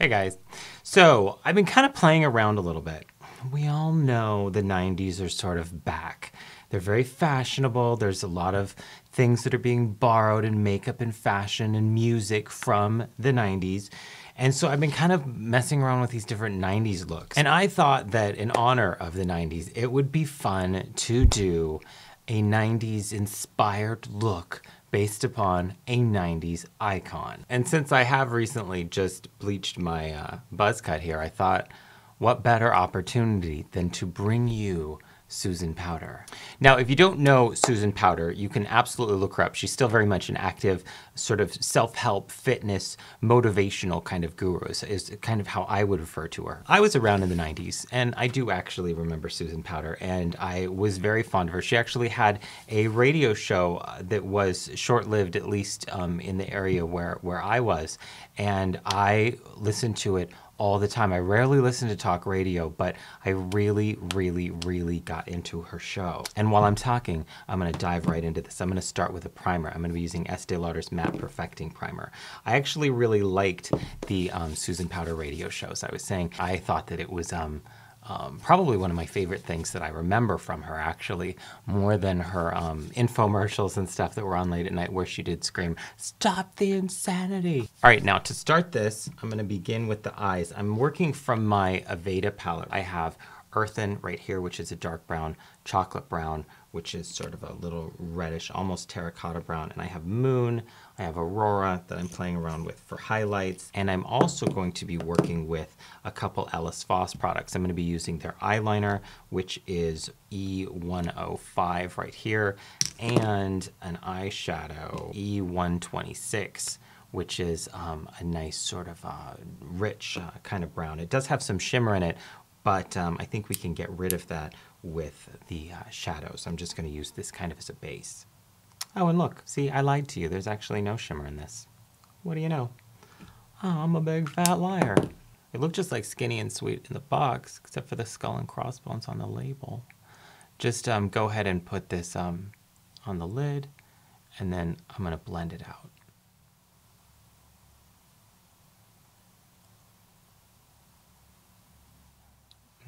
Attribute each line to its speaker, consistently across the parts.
Speaker 1: Hey guys. So I've been kind of playing around a little bit. We all know the 90s are sort of back. They're very fashionable. There's a lot of things that are being borrowed in makeup and fashion and music from the 90s. And so I've been kind of messing around with these different 90s looks. And I thought that in honor of the 90s, it would be fun to do a 90s inspired look based upon a 90s icon. And since I have recently just bleached my buzz cut here, I thought, what better opportunity than to bring you Susan Powter. Now, if you don't know Susan Powter, you can absolutely look her up. She's still very much an active sort of self-help, fitness, motivational kind of guru is kind of how I would refer to her. I was around in the 90s, and I do actually remember Susan Powter, and I was very fond of her. She actually had a radio show that was short-lived, at least in the area where I was, and I listened to it all the time. I rarely listen to talk radio, but I really got into her show. And while I'm talking, I'm gonna dive right into this. I'm gonna start with a primer. I'm gonna be using Estee Lauder's Matte Perfecting Primer. I actually really liked the Susan Powter radio shows. I was saying, I thought that it was probably one of my favorite things that I remember from her, actually, more than her infomercials and stuff that were on late at night where she did scream, "Stop the insanity." All right, now to start this, I'm gonna begin with the eyes. I'm working from my Aveda palette. I have Earthen right here, which is a dark brown, chocolate brown, which is sort of a little reddish, almost terracotta brown, and I have Moon, I have Aurora that I'm playing around with for highlights, and I'm also going to be working with a couple Ellis Foss products. I'm going to be using their eyeliner, which is E105 right here, and an eyeshadow, E126, which is a nice sort of rich kind of brown. It does have some shimmer in it, but I think we can get rid of that with the shadows. I'm just going to use this kind of as a base. Oh, and look, see, I lied to you. There's actually no shimmer in this. What do you know? Oh, I'm a big fat liar. It looked just like Skinny and Sweet in the box, except for the skull and crossbones on the label. Just go ahead and put this on the lid, and then I'm going to blend it out.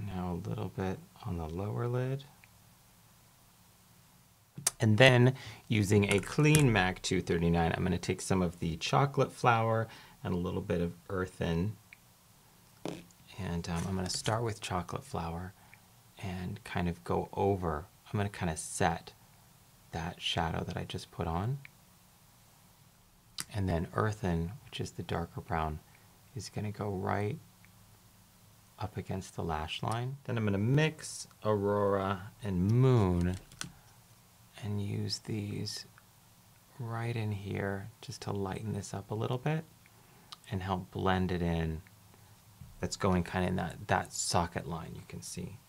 Speaker 1: Now a little bit on the lower lid. And then using a clean MAC 239, I'm going to take some of the chocolate flour and a little bit of Earthen. And I'm going to start with chocolate flour and kind of go over. I'm going to kind of set that shadow that I just put on. And then Earthen, which is the darker brown, is going to go right up against the lash line. Then I'm going to mix Aurora and Moon and use these right in here just to lighten this up a little bit and help blend it in. That's going kind of in that socket line, you can see.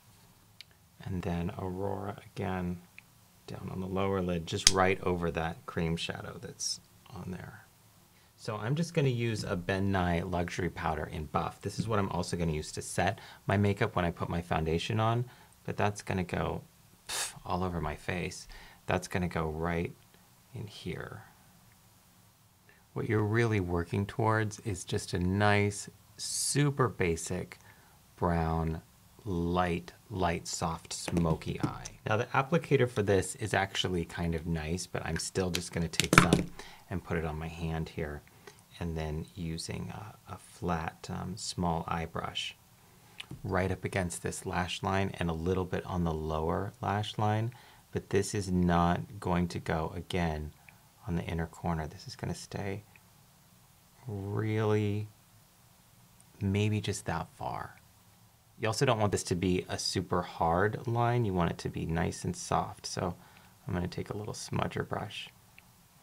Speaker 1: And then Aurora again down on the lower lid, just right over that cream shadow that's on there. So I'm just going to use a Ben Nye Luxury Powder in Buff. This is what I'm also going to use to set my makeup when I put my foundation on, but that's going to go all over my face. That's going to go right in here. What you're really working towards is just a nice, super basic brown, light, soft, smoky eye. Now the applicator for this is actually kind of nice, but I'm still just going to take some and put it on my hand here, and then using a flat, small eye brush right up against this lash line and a little bit on the lower lash line, but this is not going to go, again, on the inner corner. This is going to stay really maybe just that far. You also don't want this to be a super hard line. You want it to be nice and soft. So I'm going to take a little smudger brush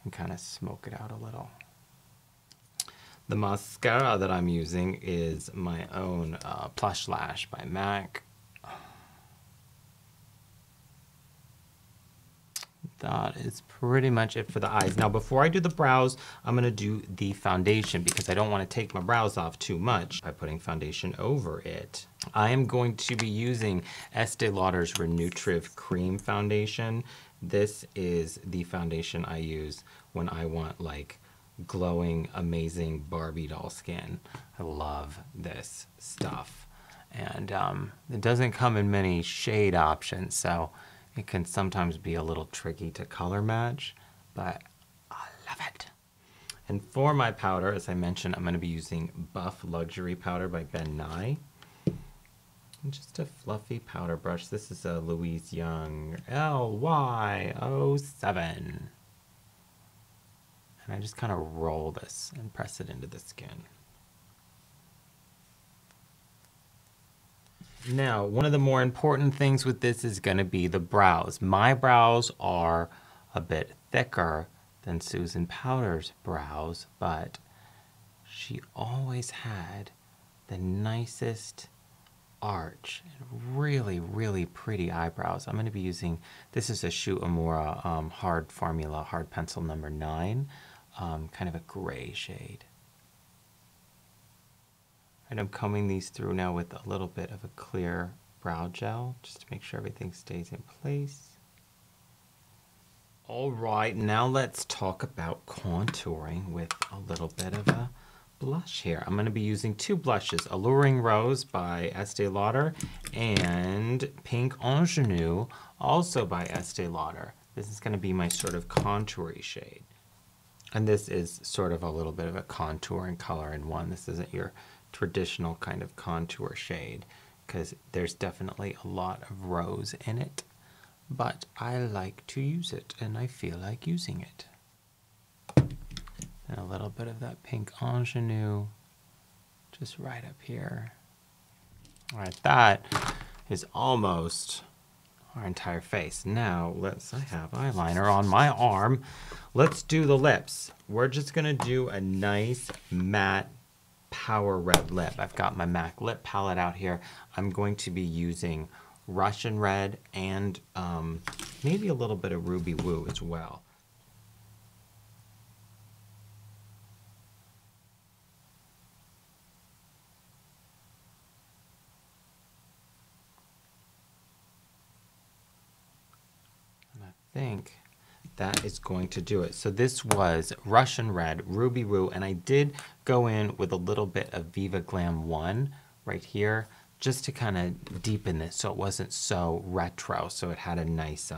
Speaker 1: and kind of smoke it out a little. The mascara that I'm using is my own Plush Lash by MAC. That is pretty much it for the eyes. Now before I do the brows, I'm going to do the foundation because I don't want to take my brows off too much by putting foundation over it. I am going to be using Estee Lauder's Renutriv Cream Foundation. This is the foundation I use when I want like glowing, amazing Barbie doll skin. I love this stuff. And it doesn't come in many shade options, so it can sometimes be a little tricky to color match, but I love it. And for my powder, as I mentioned, I'm going to be using Buff Luxury Powder by Ben Nye. And just a fluffy powder brush. This is a Louise Young LY07. And I just kind of roll this and press it into the skin. Now, one of the more important things with this is going to be the brows. My brows are a bit thicker than Susan Powter's brows, but she always had the nicest arch and really, really pretty eyebrows. I'm going to be using, this is a Shu Uemura hard formula, hard pencil number 9, kind of a gray shade. And I'm combing these through now with a little bit of a clear brow gel, just to make sure everything stays in place. All right, now let's talk about contouring with a little bit of a blush here. I'm going to be using 2 blushes, Alluring Rose by Estee Lauder and Pink Ingenue, also by Estee Lauder. This is going to be my sort of contoury shade. And this is sort of a little bit of a contouring color in one. This isn't your traditional kind of contour shade because there's definitely a lot of rose in it, but I like to use it and I feel like using it. And a little bit of that Pink Ingenue just right up here. All right, that is almost our entire face. Now I have eyeliner on my arm. Let's do the lips. We're just gonna do a nice matte Power Red lip. I've got my MAC lip palette out here. I'm going to be using Russian Red and maybe a little bit of Ruby Woo as well. And I think that is going to do it. So this was Russian Red, Ruby Woo, and I did go in with a little bit of Viva Glam 1 right here, just to kind of deepen this so it wasn't so retro, so it had a nice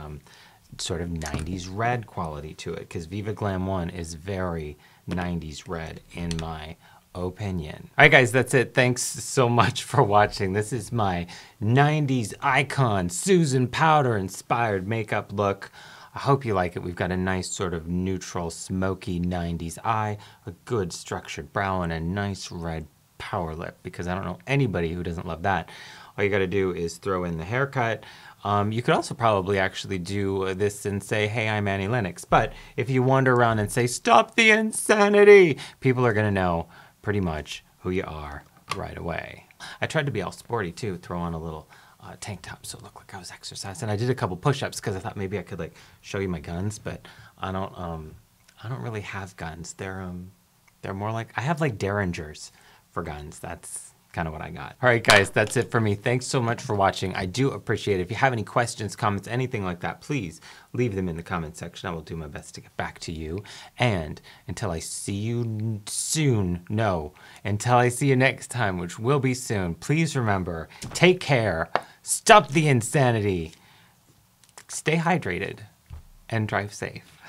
Speaker 1: sort of 90s red quality to it, because Viva Glam 1 is very 90s red in my opinion. All right, guys, that's it. Thanks so much for watching. This is my 90s icon, Susan Powter inspired makeup look. I hope you like it. We've got a nice sort of neutral, smoky 90s eye, a good structured brow, and a nice red power lip, because I don't know anybody who doesn't love that. All you gotta do is throw in the haircut. You could also probably actually do this and say, hey, I'm Annie Lennox. But if you wander around and say, stop the insanity, people are gonna know pretty much who you are right away. I tried to be all sporty too, throw on a little tank top so it looked like I was exercising. I did a couple push-ups because I thought maybe I could like show you my guns, but I don't really have guns. They're more like, I have like Derringers for guns. That's kind of what I got. All right, guys, that's it for me. Thanks so much for watching. I do appreciate it. If you have any questions, comments, anything like that, please leave them in the comment section. I will do my best to get back to you. And until I see you soon, no, until I see you next time, which will be soon, please remember, take care, stop the insanity, stay hydrated, and drive safe.